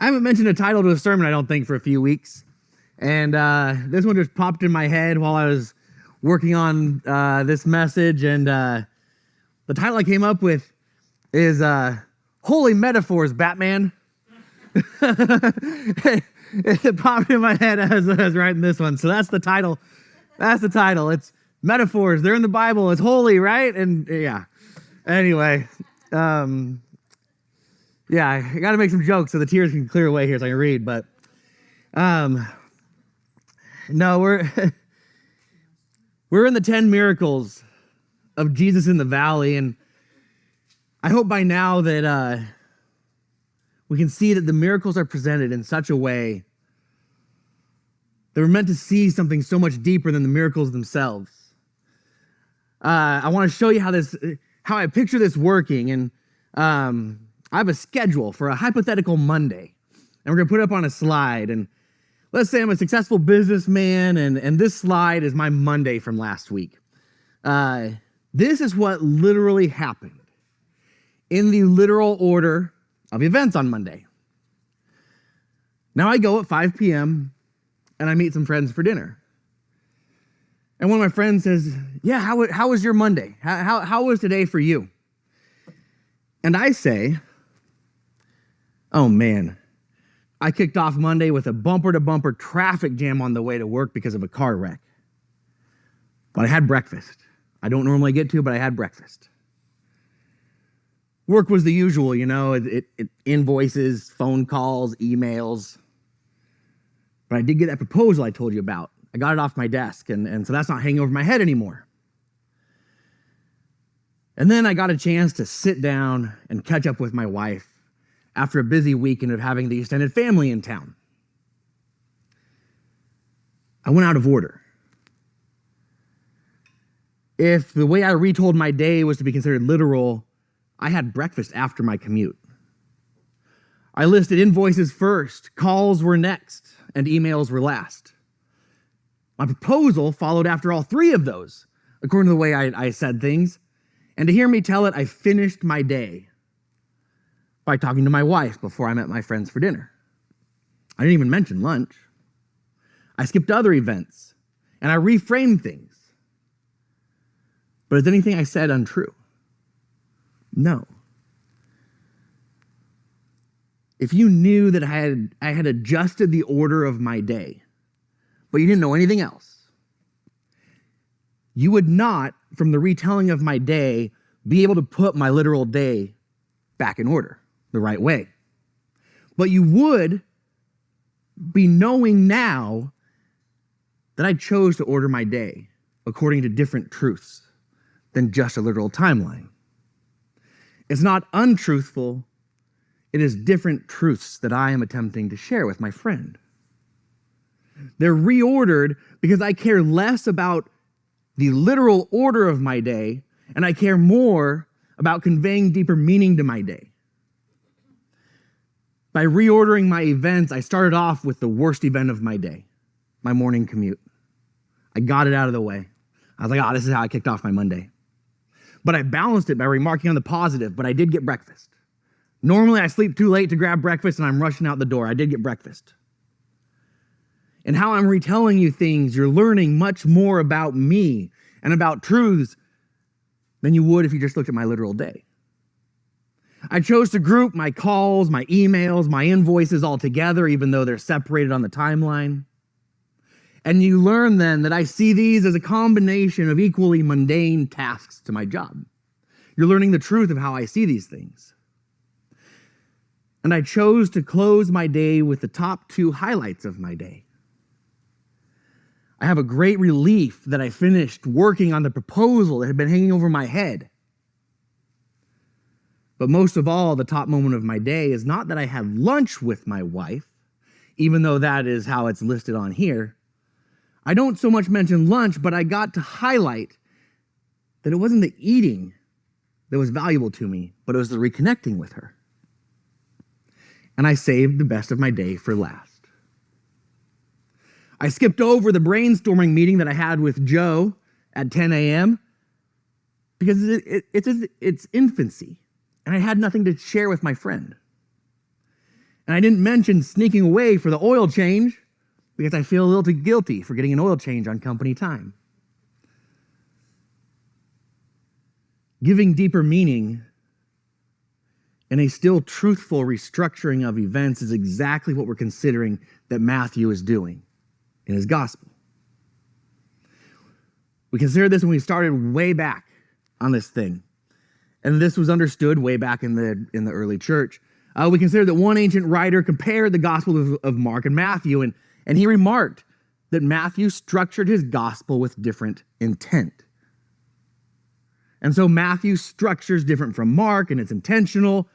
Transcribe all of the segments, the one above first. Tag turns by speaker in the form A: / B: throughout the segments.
A: I haven't mentioned a title to a sermon, I don't think, for a few weeks. And this one just popped in my head while I was working on this message. And the title I came up with is Holy Metaphors, Batman. It popped in my head as I was writing this one. So that's the title. That's the title. It's metaphors. They're in the Bible. It's holy, right? And yeah. Anyway, yeah, I got to make some jokes so the tears can clear away here so I can read. But no, we're in the 10 miracles of Jesus in the valley, and I hope by now that we can see that the miracles are presented in such a way that we're meant to see something so much deeper than the miracles themselves. I want to show you how I picture this working, and I have a schedule for a hypothetical Monday, and we're going to put it up on a slide. And let's say I'm a successful businessman, and this slide is my Monday from last week. This is what literally happened in the literal order of events on Monday. Now I go at 5 p.m. and I meet some friends for dinner. And one of my friends says, yeah, how was your Monday? How was today for you? And I say, oh man, I kicked off Monday with a bumper-to-bumper traffic jam on the way to work because of a car wreck. But I had breakfast. I don't normally get to, but I had breakfast. Work was the usual, you know, it invoices, phone calls, emails. But I did get that proposal I told you about. I got it off my desk, and so that's not hanging over my head anymore. And then I got a chance to sit down and catch up with my wife after a busy weekend of having the extended family in town. I went out of order. If the way I retold my day was to be considered literal, I had breakfast after my commute. I listed invoices first, calls were next, and emails were last. My proposal followed after all three of those, according to the way I said things. And to hear me tell it, I finished my day by talking to my wife before I met my friends for dinner. I didn't even mention lunch. I skipped other events, and I reframed things. But is anything I said untrue? No. If you knew that I had adjusted the order of my day, but you didn't know anything else, you would not, from the retelling of my day, be able to put my literal day back in order the right way. But you would be knowing now that I chose to order my day according to different truths than just a literal timeline. It's not untruthful, it is different truths that I am attempting to share with my friend. They're reordered because I care less about the literal order of my day, and I care more about conveying deeper meaning to my day. By reordering my events, I started off with the worst event of my day, my morning commute. I got it out of the way. I was like, this is how I kicked off my Monday. But I balanced it by remarking on the positive, but I did get breakfast. Normally I sleep too late to grab breakfast and I'm rushing out the door. I did get breakfast. And how I'm retelling you things, you're learning much more about me and about truths than you would if you just looked at my literal day. I chose to group my calls, my emails, my invoices all together, even though they're separated on the timeline. And you learn then that I see these as a combination of equally mundane tasks to my job. You're learning the truth of how I see these things. And I chose to close my day with the top two highlights of my day. I have a great relief that I finished working on the proposal that had been hanging over my head. But most of all, the top moment of my day is not that I had lunch with my wife, even though that is how it's listed on here. I don't so much mention lunch, but I got to highlight that it wasn't the eating that was valuable to me, but it was the reconnecting with her. And I saved the best of my day for last. I skipped over the brainstorming meeting that I had with Joe at 10 a.m. because it's infancy, and I had nothing to share with my friend. And I didn't mention sneaking away for the oil change because I feel a little too guilty for getting an oil change on company time. Giving deeper meaning and a still truthful restructuring of events is exactly what we're considering that Matthew is doing in his gospel. We considered this when we started way back on this thing. And this was understood way back in the early church. We considered that one ancient writer compared the gospel of Mark and Matthew, and he remarked that Matthew structured his gospel with different intent. And so Matthew's structure is different from Mark, and it's intentional.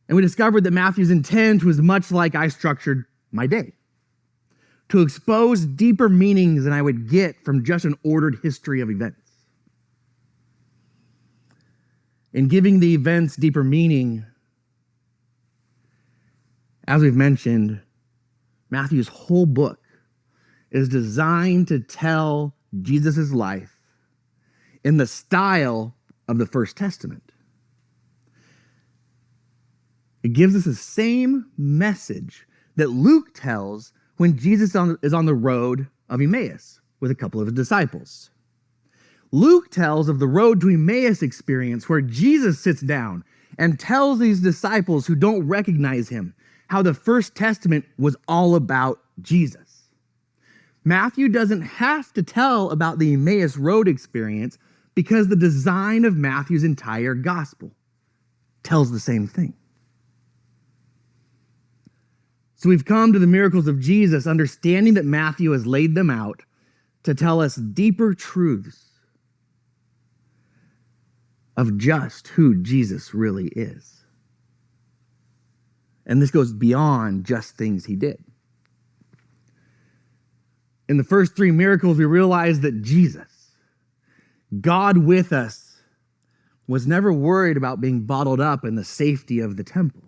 A: And we discovered that Matthew's intent was much like I structured my day, to expose deeper meanings than I would get from just an ordered history of events. In giving the events deeper meaning, as we've mentioned, Matthew's whole book is designed to tell Jesus' life in the style of the First Testament. It gives us the same message that Luke tells when Jesus is on the road of Emmaus with a couple of his disciples. Luke tells of the road to Emmaus experience where Jesus sits down and tells these disciples who don't recognize him how the First Testament was all about Jesus. Matthew doesn't have to tell about the Emmaus road experience because the design of Matthew's entire gospel tells the same thing. So we've come to the miracles of Jesus, understanding that Matthew has laid them out to tell us deeper truths of just who Jesus really is. And this goes beyond just things he did. In the first three miracles, we realize that Jesus, God with us, was never worried about being bottled up in the safety of the temple,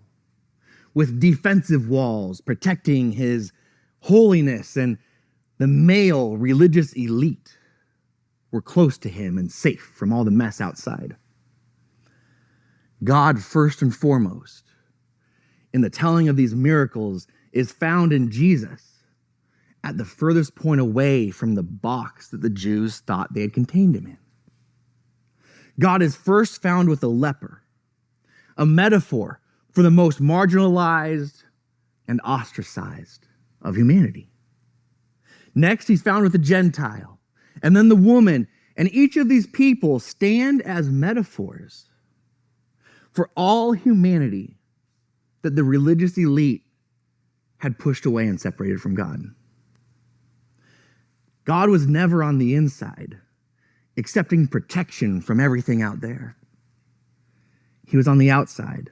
A: with defensive walls protecting his holiness, and the male religious elite were close to him and safe from all the mess outside. God, first and foremost, in the telling of these miracles, is found in Jesus at the furthest point away from the box that the Jews thought they had contained him in. God is first found with the leper, a metaphor for the most marginalized and ostracized of humanity. Next, he's found with the Gentile, and then the woman, and each of these people stand as metaphors for all humanity that the religious elite had pushed away and separated from God. God was never on the inside, accepting protection from everything out there. He was on the outside.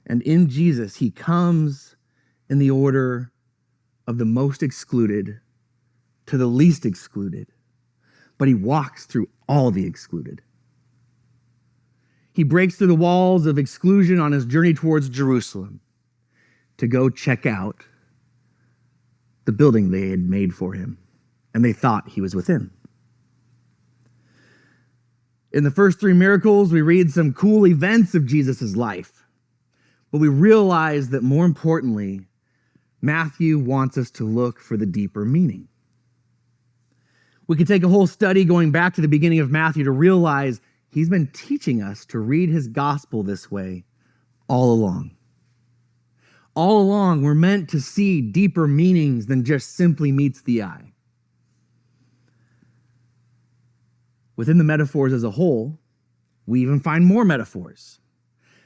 A: And in Jesus, he comes in the order of the most excluded to the least excluded, but he walks through all the excluded. He breaks through the walls of exclusion on his journey towards Jerusalem to go check out the building they had made for him, and they thought he was within. In the first three miracles, we read some cool events of Jesus' life, but we realize that more importantly, Matthew wants us to look for the deeper meaning. We could take a whole study going back to the beginning of Matthew to realize he's been teaching us to read his gospel this way all along. All along, we're meant to see deeper meanings than just simply meets the eye. Within the metaphors as a whole, we even find more metaphors.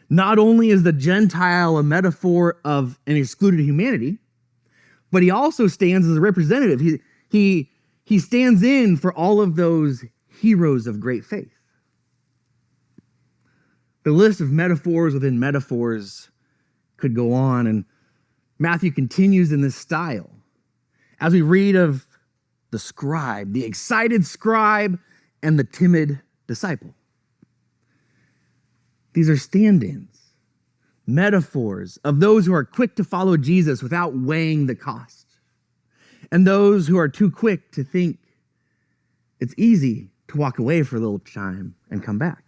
A: Not only is the Gentile a metaphor of an excluded humanity, but he also stands as a representative. He stands in for all of those heroes of great faith. The list of metaphors within metaphors could go on, and Matthew continues in this style. As we read of the scribe, the excited scribe, and the timid disciple. These are stand-ins, metaphors of those who are quick to follow Jesus without weighing the cost, and those who are too quick to think it's easy to walk away for a little time and come back.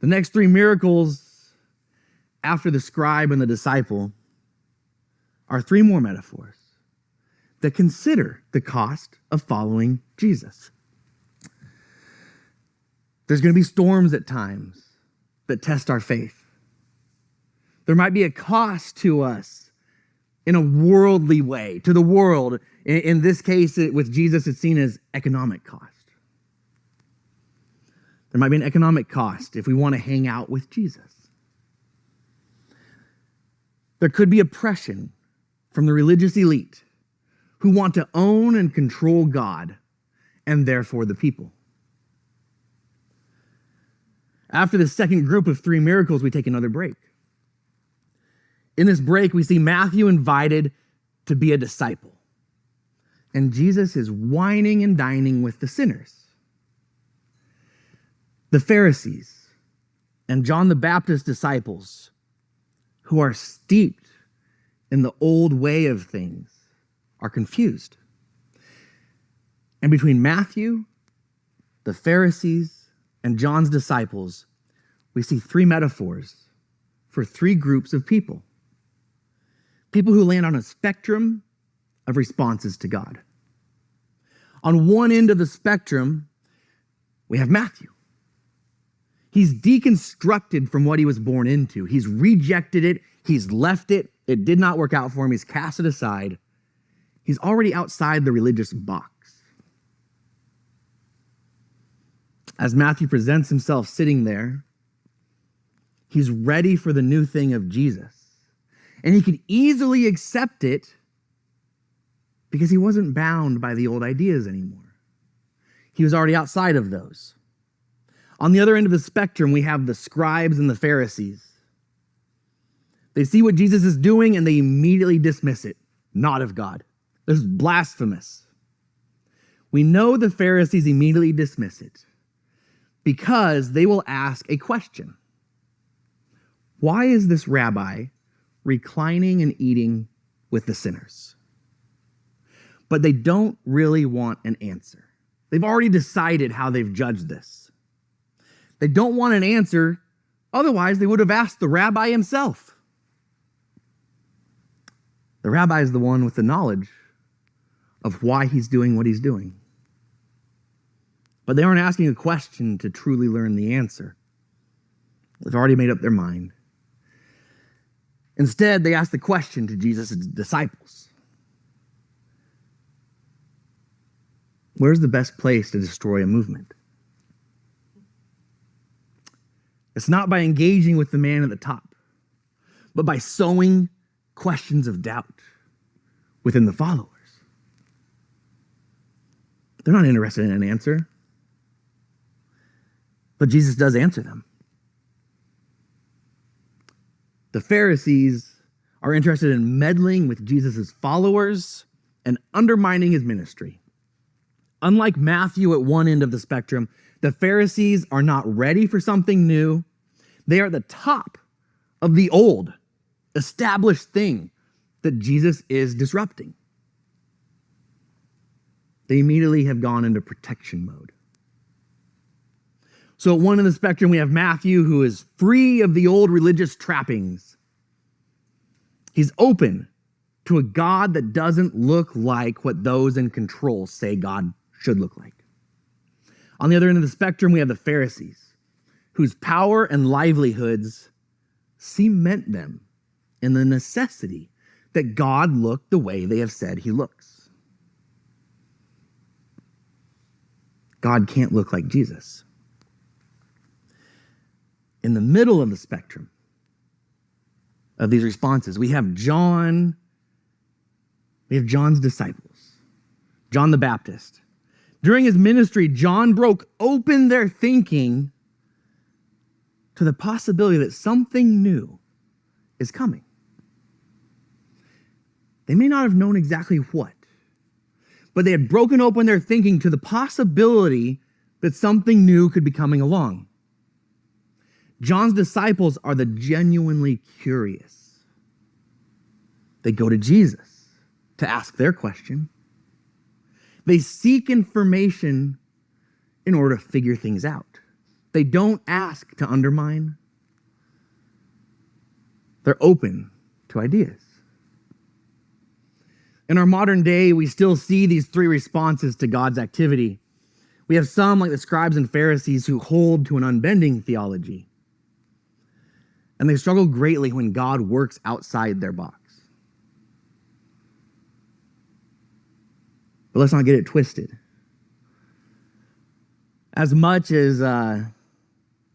A: The next three miracles after the scribe and the disciple are three more metaphors that consider the cost of following Jesus. There's going to be storms at times that test our faith. There might be a cost to us in a worldly way, to the world. In this case, with Jesus, it's seen as economic cost. There might be an economic cost if we want to hang out with Jesus. There could be oppression from the religious elite who want to own and control God and therefore the people. After the second group of three miracles, we take another break. In this break, we see Matthew invited to be a disciple. And Jesus is wining and dining with the sinners. The Pharisees and John the Baptist's disciples, who are steeped in the old way of things, are confused. And between Matthew, the Pharisees, and John's disciples, we see three metaphors for three groups of people. People who land on a spectrum of responses to God. On one end of the spectrum, we have Matthew. He's deconstructed from what he was born into. He's rejected it. He's left it. It did not work out for him. He's cast it aside. He's already outside the religious box. As Matthew presents himself sitting there, he's ready for the new thing of Jesus. And he could easily accept it because he wasn't bound by the old ideas anymore. He was already outside of those. On the other end of the spectrum, we have the scribes and the Pharisees. They see what Jesus is doing and they immediately dismiss it. Not of God. This is blasphemous. We know the Pharisees immediately dismiss it because they will ask a question. Why is this rabbi reclining and eating with the sinners? But they don't really want an answer. They've already decided how they've judged this. They don't want an answer, otherwise they would have asked the rabbi himself. The rabbi is the one with the knowledge of why he's doing what he's doing. But they aren't asking a question to truly learn the answer. They've already made up their mind. Instead, they ask the question to Jesus' disciples. Where's the best place to destroy a movement? It's not by engaging with the man at the top, but by sowing questions of doubt within the followers. They're not interested in an answer, but Jesus does answer them. The Pharisees are interested in meddling with Jesus' followers and undermining his ministry. Unlike Matthew at one end of the spectrum, the Pharisees are not ready for something new. They are at the top of the old, established thing that Jesus is disrupting. They immediately have gone into protection mode. So at one end of the spectrum, we have Matthew, who is free of the old religious trappings. He's open to a God that doesn't look like what those in control say God should look like. On the other end of the spectrum, we have the Pharisees, whose power and livelihoods cement them in the necessity that God look the way they have said he looks. God can't look like Jesus. In the middle of the spectrum of these responses, we have John's disciples, John the Baptist. During his ministry, John broke open their thinking to the possibility that something new is coming. They may not have known exactly what, but they had broken open their thinking to the possibility that something new could be coming along. John's disciples are the genuinely curious. They go to Jesus to ask their question. They seek information in order to figure things out. They don't ask to undermine. They're open to ideas. In our modern day, we still see these three responses to God's activity. We have some, like the scribes and Pharisees, who hold to an unbending theology. And they struggle greatly when God works outside their box. But let's not get it twisted. As much as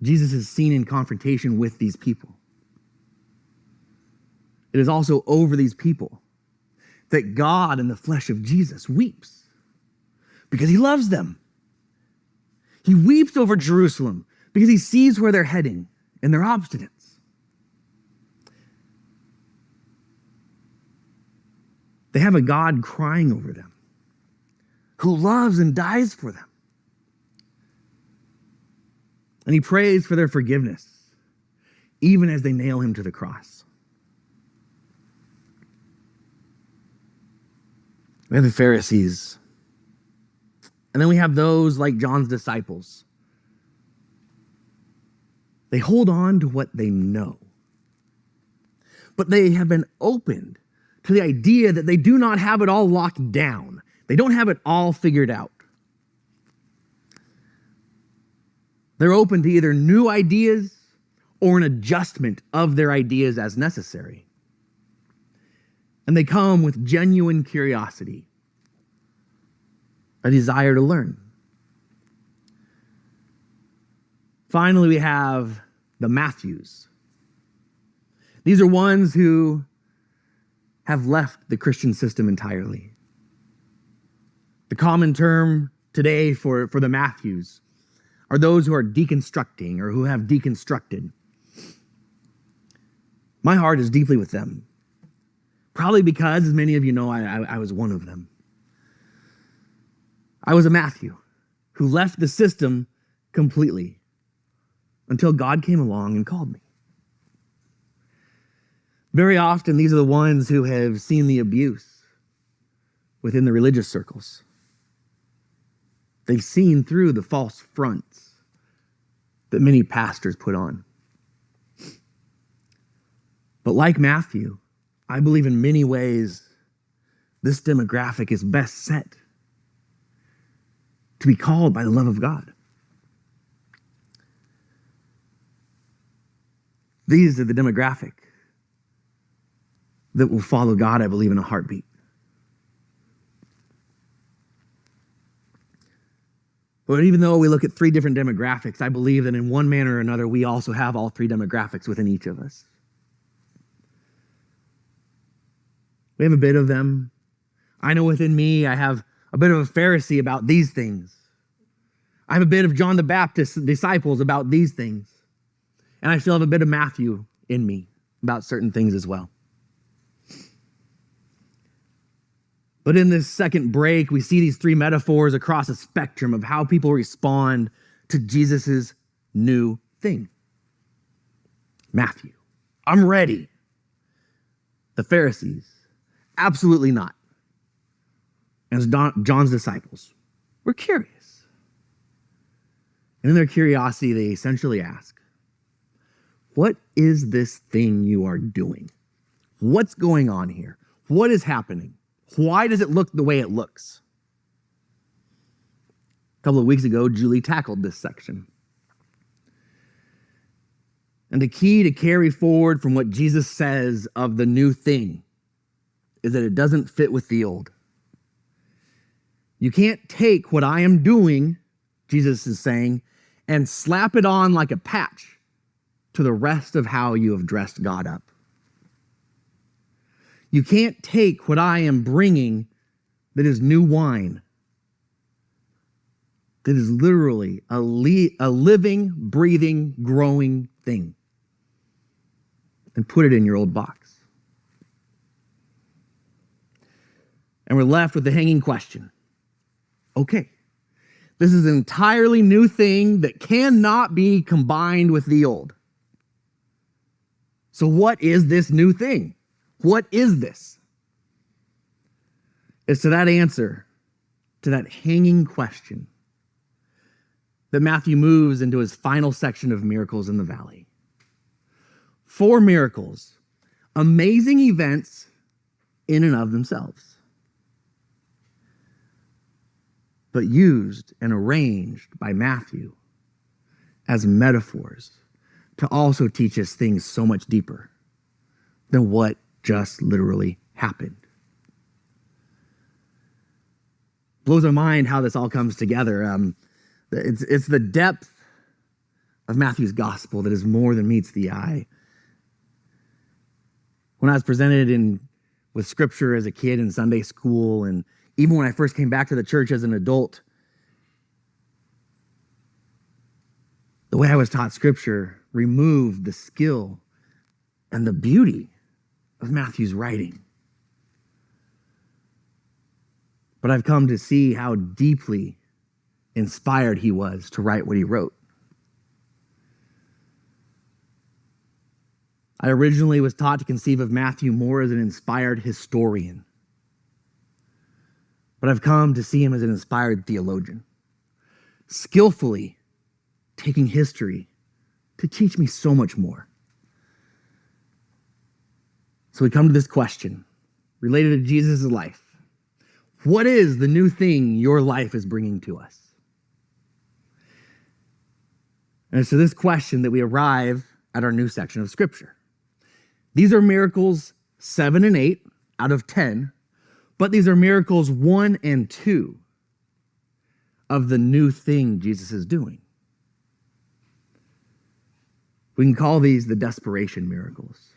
A: Jesus is seen in confrontation with these people, it is also over these people that God in the flesh of Jesus weeps because he loves them. He weeps over Jerusalem because he sees where they're heading and their obstinance. They have a God crying over them, who loves and dies for them. And he prays for their forgiveness, even as they nail him to the cross. We have the Pharisees. And then we have those like John's disciples. They hold on to what they know. But they have been opened to the idea that they do not have it all locked down. They don't have it all figured out. They're open to either new ideas or an adjustment of their ideas as necessary. And they come with genuine curiosity, a desire to learn. Finally, we have the Matthews. These are ones who have left the Christian system entirely. The common term today for the Matthews are those who are deconstructing or who have deconstructed. My heart is deeply with them. Probably because, as many of you know, I was one of them. I was a Matthew who left the system completely until God came along and called me. Very often, these are the ones who have seen the abuse within the religious circles. They've seen through the false fronts that many pastors put on. But like Matthew, I believe in many ways this demographic is best set to be called by the love of God. These are the demographic that will follow God, I believe, in a heartbeat. But even though we look at three different demographics, I believe that in one manner or another, we also have all three demographics within each of us. We have a bit of them. I know within me, I have a bit of a Pharisee about these things. I have a bit of John the Baptist's disciples about these things. And I still have a bit of Matthew in me about certain things as well. But in this second break, we see these three metaphors across a spectrum of how people respond to Jesus's new thing. Matthew, I'm ready. The Pharisees, absolutely not. And John's disciples, we're curious. And in their curiosity, they essentially ask, what is this thing you are doing? What's going on here? What is happening? Why does it look the way it looks? A couple of weeks ago, Julie tackled this section. And the key to carry forward from what Jesus says of the new thing is that it doesn't fit with the old. You can't take what I am doing, Jesus is saying, and slap it on like a patch to the rest of how you have dressed God up. You can't take what I am bringing that is new wine, that is literally a living, breathing, growing thing, and put it in your old box. And we're left with the hanging question. Okay, this is an entirely new thing that cannot be combined with the old. So what is this new thing? What is this? It's to that answer, to that hanging question, that Matthew moves into his final section of miracles in the valley. 4 miracles Amazing events in and of themselves, but used and arranged by Matthew as metaphors to also teach us things so much deeper than what just literally happened. Blows our mind how this all comes together. It's the depth of Matthew's gospel that is more than meets the eye. When I was presented with scripture as a kid in Sunday school, and even when I first came back to the church as an adult, the way I was taught scripture removed the skill and the beauty of Matthew's writing. But I've come to see how deeply inspired he was to write what he wrote. I originally was taught to conceive of Matthew more as an inspired historian, but I've come to see him as an inspired theologian, skillfully taking history to teach me so much more. So we come to this question related to Jesus' life. What is the new thing your life is bringing to us? And it's to this question that we arrive at our new section of Scripture. These are miracles 7 and 8 out of 10, but these are miracles 1 and 2 of the new thing Jesus is doing. We can call these the desperation miracles.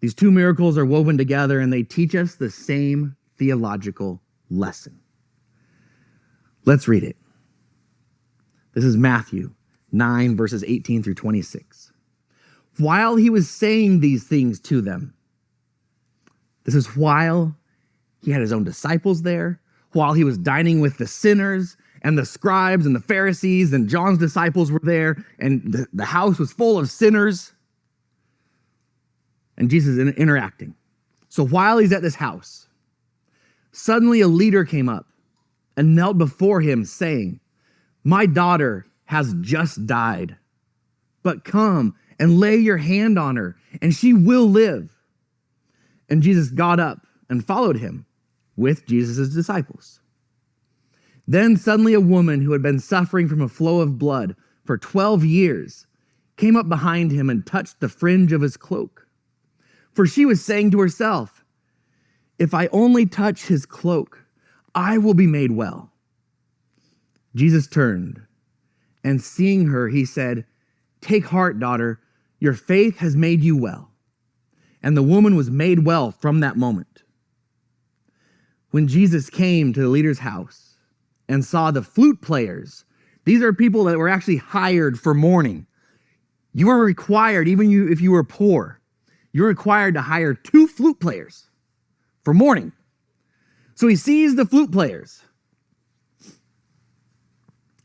A: These two miracles are woven together and they teach us the same theological lesson. Let's read it. This is Matthew 9, verses 18 through 26. While he was saying these things to them, this is while he had his own disciples there, while he was dining with the sinners and the scribes and the Pharisees, and John's disciples were there, and the house was full of sinners. And Jesus is interacting. So while he's at this house, suddenly a leader came up and knelt before him, saying, "My daughter has just died, but come and lay your hand on her, and she will live." And Jesus got up and followed him with Jesus' disciples. Then suddenly a woman who had been suffering from a flow of blood for 12 years came up behind him and touched the fringe of his cloak. For she was saying to herself, "If I only touch his cloak, I will be made well." Jesus turned, and seeing her, he said, "Take heart, daughter, your faith has made you well." And the woman was made well from that moment. When Jesus came to the leader's house and saw the flute players, these are people that were actually hired for mourning. You were required, even if you were poor, you're required to hire 2 flute players for mourning. So he sees the flute players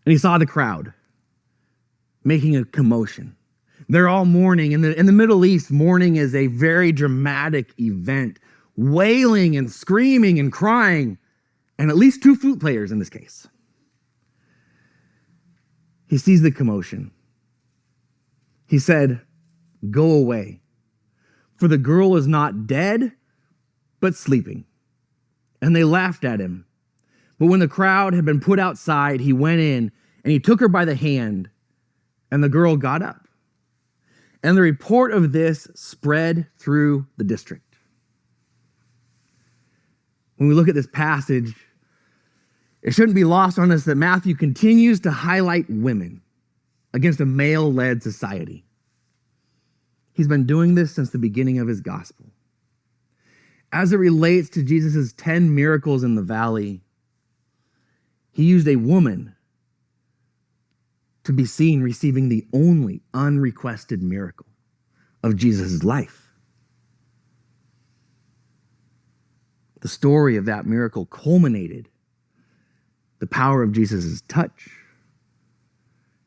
A: and he saw the crowd making a commotion. They're all mourning. In the Middle East, mourning is a very dramatic event, wailing and screaming and crying, and at least 2 flute players in this case. He sees the commotion. He said, "Go away, for the girl is not dead, but sleeping." And they laughed at him. But when the crowd had been put outside, he went in and he took her by the hand, and the girl got up. And the report of this spread through the district. When we look at this passage, it shouldn't be lost on us that Matthew continues to highlight women against a male-led society. He's been doing this since the beginning of his gospel. As it relates to Jesus' 10 miracles in the valley, he used a woman to be seen receiving the only unrequested miracle of Jesus' life. The story of that miracle culminated the power of Jesus' touch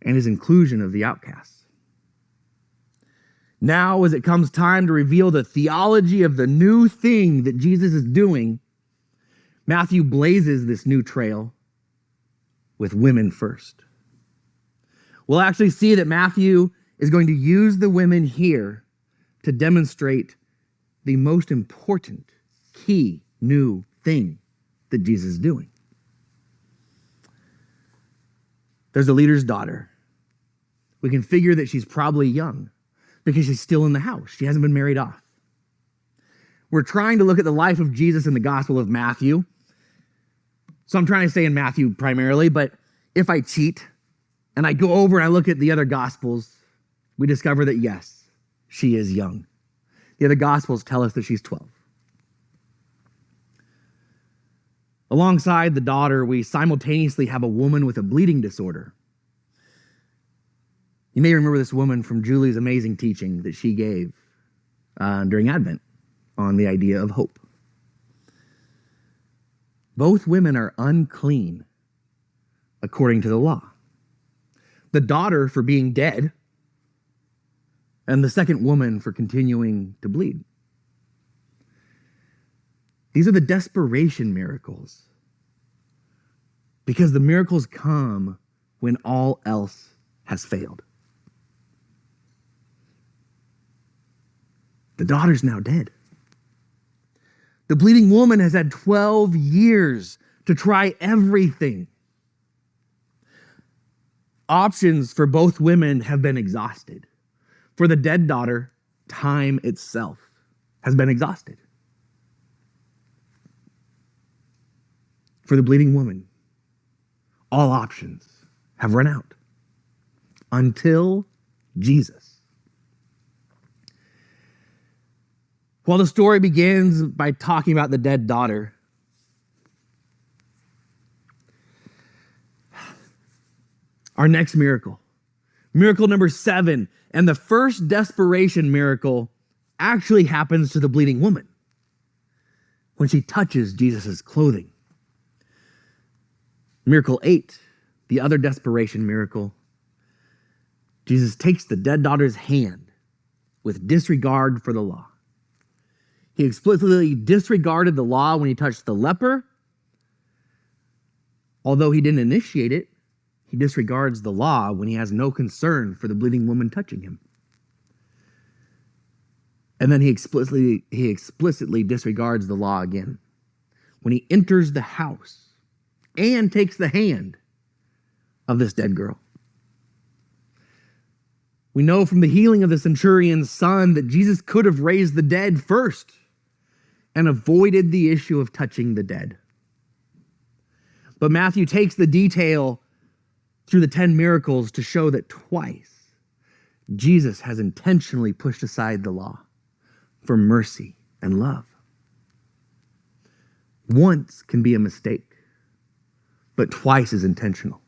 A: and his inclusion of the outcasts. Now, as it comes time to reveal the theology of the new thing that Jesus is doing, Matthew blazes this new trail with women first. We'll actually see that Matthew is going to use the women here to demonstrate the most important, key, new thing that Jesus is doing. There's a leader's daughter. We can figure that she's probably young because she's still in the house. She hasn't been married off. We're trying to look at the life of Jesus in the Gospel of Matthew. So I'm trying to stay in Matthew primarily, but if I cheat and I go over and I look at the other Gospels, we discover that yes, she is young. The other Gospels tell us that she's 12. Alongside the daughter, we simultaneously have a woman with a bleeding disorder. You may remember this woman from Julie's amazing teaching that she gave during Advent on the idea of hope. Both women are unclean according to the law. The daughter for being dead, and the second woman for continuing to bleed. These are the desperation miracles, because the miracles come when all else has failed. The daughter's now dead. The bleeding woman has had 12 years to try everything. Options for both women have been exhausted. For the dead daughter, time itself has been exhausted. For the bleeding woman, all options have run out until Jesus. While the story begins by talking about the dead daughter, our next miracle, miracle number 7, and the first desperation miracle actually happens to the bleeding woman when she touches Jesus' clothing. Miracle 8, the other desperation miracle, Jesus takes the dead daughter's hand with disregard for the law. He explicitly disregarded the law when he touched the leper. Although he didn't initiate it, he disregards the law when he has no concern for the bleeding woman touching him. And then he explicitly disregards the law again when he enters the house and takes the hand of this dead girl. We know from the healing of the centurion's son that Jesus could have raised the dead first and avoided the issue of touching the dead. But Matthew takes the detail through the 10 miracles to show that twice Jesus has intentionally pushed aside the law for mercy and love. Once can be a mistake, but twice is intentional.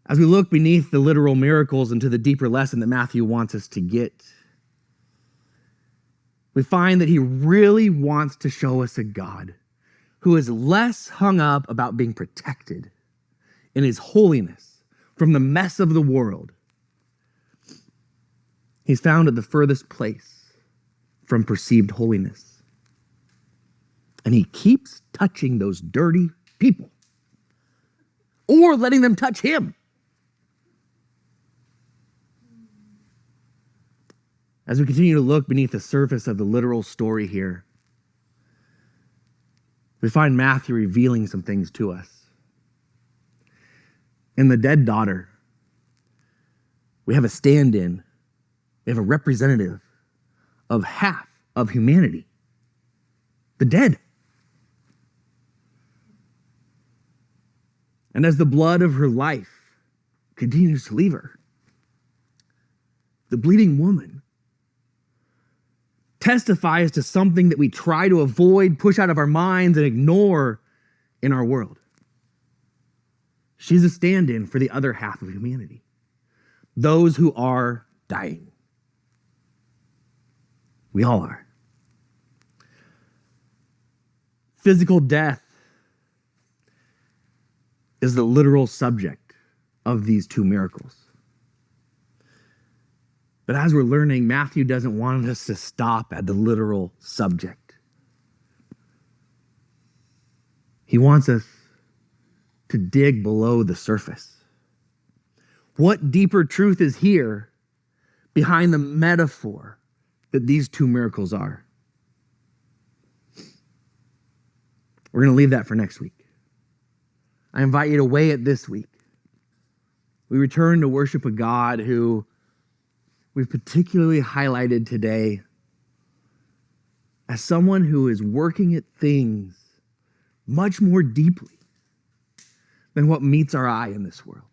A: As we look beneath the literal miracles into the deeper lesson that Matthew wants us to get, we find that he really wants to show us a God who is less hung up about being protected in his holiness from the mess of the world. He's found at the furthest place from perceived holiness. And he keeps touching those dirty people or letting them touch him. As we continue to look beneath the surface of the literal story here, we find Matthew revealing some things to us. In the dead daughter, we have a stand-in, we have a representative of half of humanity, the dead. And as the blood of her life continues to leave her, the bleeding woman testifies to something that we try to avoid, push out of our minds, and ignore in our world. She's a stand-in for the other half of humanity, those who are dying. We all are. Physical death is the literal subject of these two miracles. But as we're learning, Matthew doesn't want us to stop at the literal subject. He wants us to dig below the surface. What deeper truth is here behind the metaphor that these two miracles are. We're going to leave that for next week. I invite you to weigh it this week. We return to worship a God who we've particularly highlighted today as someone who is working at things much more deeply than what meets our eye in this world.